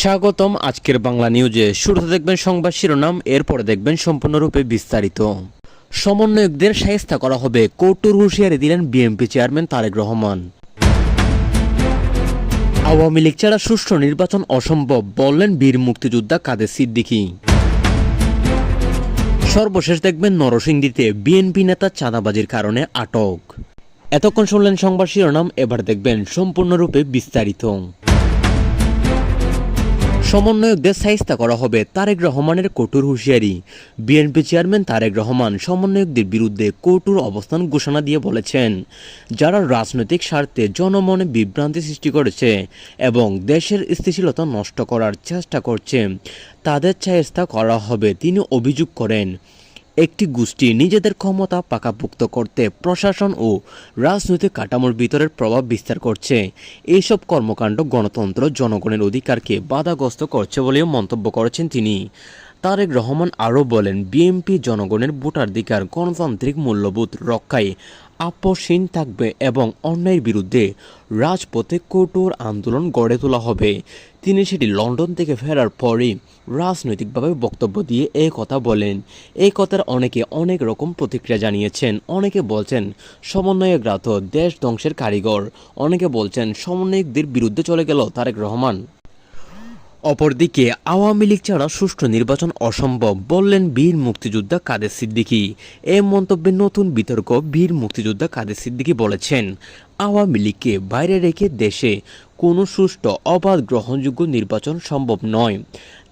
স্বাগতম আজকের বাংলা নিউজে। শুরুতে দেখবেন সংবাদ শিরোনাম, এরপরে দেখবেন সম্পূর্ণরূপে বিস্তারিত। সমন্বয়কদের শায়েস্তা করা হবে, কঠোর হুঁশিয়ারি দিলেন বিএনপি চেয়ারম্যান তারেক রহমান। আওয়ামী লীগ ছাড়া সুষ্ঠু নির্বাচন অসম্ভব বললেন বীর মুক্তিযোদ্ধা কাদের সিদ্দিকী। সর্বশেষ দেখবেন নরসিংদীতে বিএনপি নেতা চাঁদাবাজির কারণে আটক। এতক্ষণ শুনলেন সংবাদ শিরোনাম, এবার দেখবেন সম্পূর্ণরূপে বিস্তারিত। সমন্বয়কদের শায়েস্তা করা হবে, তারেক রহমানের কঠোর হুঁশিয়ারি। বিএনপি চেয়ারম্যান তারেক রহমান সমন্বয়কদের বিরুদ্ধে কঠোর অবস্থান ঘোষণা দিয়ে বলেছেন, যারা রাজনৈতিক স্বার্থে জনমনে বিভ্রান্তি সৃষ্টি করেছে এবং দেশের স্থিতিশীলতা নষ্ট করার চেষ্টা করছে তাদের শায়েস্তা করা হবে। তিনি অভিযোগ করেন, একটি গোষ্ঠী নিজেদের ক্ষমতা পাকাপোক্ত করতে প্রশাসন ও রাজনৈতিক কাঠামোর ভিতরের প্রভাব বিস্তার করছে। এইসব কর্মকাণ্ড গণতন্ত্র, জনগণের অধিকারকে বাধাগ্রস্ত করছে বলেও মন্তব্য করেছেন তিনি। তারেক রহমান আরও বলেন, বিএনপি জনগণের ভোটাধিকার, গণতান্ত্রিক মূল্যবোধ রক্ষায় আপোষহীন থাকবে এবং অন্যায়ের বিরুদ্ধে রাজপথে কঠোর আন্দোলন গড়ে তোলা হবে। তিনি সেটি লন্ডন থেকে ফেরার পরই রাজনৈতিকভাবে বক্তব্য দিয়ে এই কথা বলেন। এই কথার অনেকে অনেক রকম প্রতিক্রিয়া জানিয়েছেন। অনেকে বলছেন সমন্বয়করা তো দেশ ধ্বংসের কারিগর, অনেকে বলছেন সমন্বয়কদের বিরুদ্ধে চলে গেল তারেক রহমান। অপরদিকে আওয়ামী লীগ ছাড়া সুষ্ঠু নির্বাচন অসম্ভব বললেন বীর মুক্তিযোদ্ধা কাদের সিদ্দিকী। এই মন্তব্যে নতুন বিতর্ক। বীর মুক্তিযোদ্ধা কাদের সিদ্দিকী বলেছেন, আওয়ামী লীগকে বাইরে রেখে দেশে কোনো সুষ্ঠু, অবাধ, গ্রহণযোগ্য নির্বাচন সম্ভব নয়।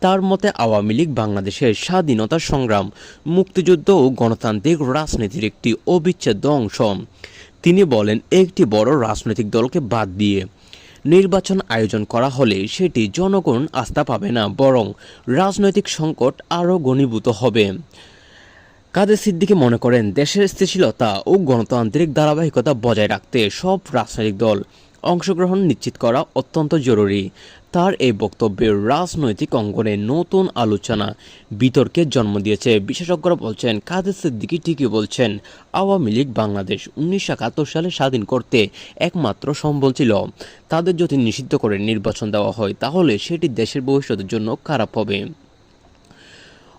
তার মতে আওয়ামী লীগ বাংলাদেশের স্বাধীনতা সংগ্রাম, মুক্তিযুদ্ধ ও গণতান্ত্রিক রাজনীতির একটি অবিচ্ছেদ্য অংশ। তিনি বলেন, একটি বড় রাজনৈতিক দলকে বাদ দিয়ে নির্বাচন আয়োজন করা হলে সেটি জনগণ আস্থা পাবে না, বরং রাজনৈতিক সংকট আরও ঘনীভূত হবে। কাদের সিদ্দিকী মনে করেন, দেশের স্থিতিশীলতা ও গণতান্ত্রিক ধারাবাহিকতা বজায় রাখতে সব রাজনৈতিক দল অংশগ্রহণ নিশ্চিত করা অত্যন্ত জরুরি। তার এই বক্তব্যে রাজনৈতিক অঙ্গনে নতুন আলোচনা, বিতর্কের জন্ম দিয়েছে। বিশেষজ্ঞরা বলছেন, কাদের সিদ্দিকী ঠিকই বলছেন। আওয়ামী লীগ বাংলাদেশ 1971 সালে স্বাধীন করতে একমাত্র সম্বল ছিল। তাদের যদি নিষিদ্ধ করে নির্বাচন দেওয়া হয় তাহলে সেটি দেশের ভবিষ্যতের জন্য খারাপ হবে।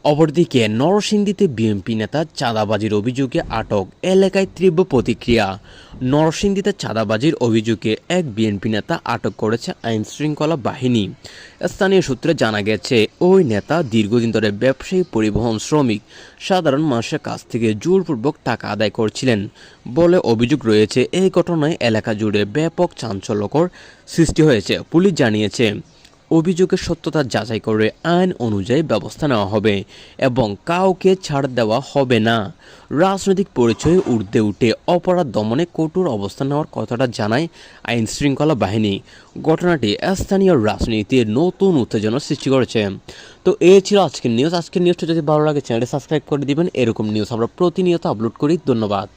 অপরদিকে নরসিংদীতে বিএনপি নেতা চাঁদাবাজির অভিযোগে আটক, এলাকায় তীব্র প্রতিক্রিয়া। নরসিংদীতে চাঁদাবাজির অভিযোগে এক বিএনপি নেতা আটক করেছে আইন শৃঙ্খলা বাহিনী। স্থানীয় সূত্রে জানা গেছে, ওই নেতা দীর্ঘদিন ধরে ব্যবসায়ী, পরিবহন, শ্রমিক, সাধারণ মানুষের কাছ থেকে জোরপূর্বক টাকা আদায় করছিলেন বলে অভিযোগ রয়েছে। এই ঘটনায় এলাকা জুড়ে ব্যাপক চাঞ্চল্যকর সৃষ্টি হয়েছে। পুলিশ জানিয়েছে, অভিযোগের সত্যতা যাচাই করে আইন অনুযায়ী ব্যবস্থা নেওয়া হবে এবং কাউকে ছাড় দেওয়া হবে না। রাজনৈতিক পরিচয়ে ঊর্ধ্বে উঠে অপরাধ দমনে কঠোর অবস্থান নেওয়ার কথাটা জানায় আইন শৃঙ্খলা বাহিনী। ঘটনাটি স্থানীয় রাজনীতির নতুন উত্তেজনা সৃষ্টি করেছে। তো এই ছিল আজকের নিউজ। আজকের নিউজটা যদি ভালো লাগে চ্যানেলটি সাবস্ক্রাইব করে দিবেন। এরকম নিউজ আমরা প্রতিনিয়ত আপলোড করি। ধন্যবাদ।